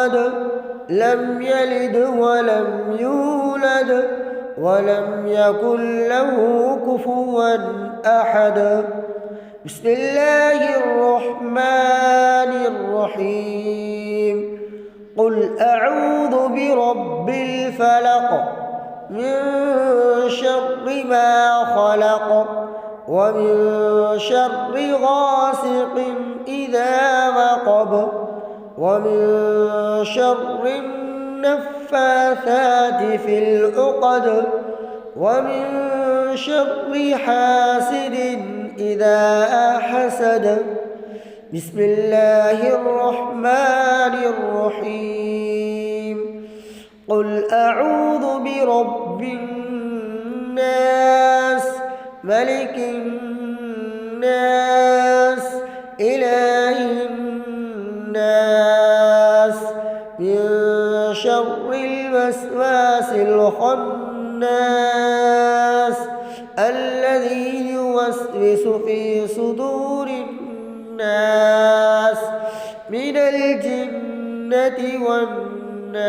الصمد لم يلد ولم يولد ولم يكن له كفوا أحد. بسم الله الرحمن الرحيم. قل أعوذ برب الفلق من شر ما خلق ومن شر غاسق إذا وقب ومن شر النفاثات في العقد ومن شر حاسد إذا حسد. بسم الله الرحمن الرحيم. قل أعوذ برب الناس ملك الناس إله الناس من شر الوسواس الخناس الذي يوسوس في صدور الناس من الجنة والناس.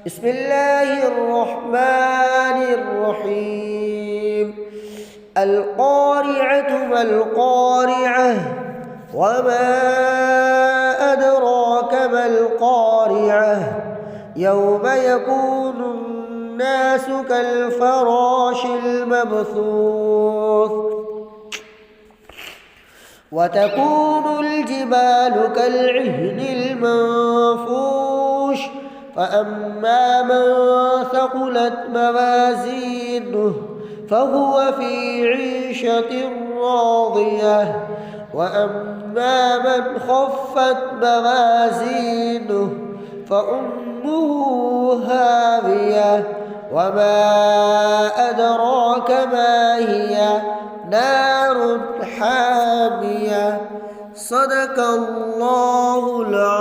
بسم الله الرحمن الرحيم. القارعة ما القارعة وما أدراك ما القارعة يوم يكون الناس كالفراش المبثوث وتكون الجبال كالعهن المنفوش فأما من ثقلت موازينه فهو في عيشة راضية وأما من خفت موازينه فأمه هاوية وما أدراك ما هي نار حامية. صدق الله العظيم.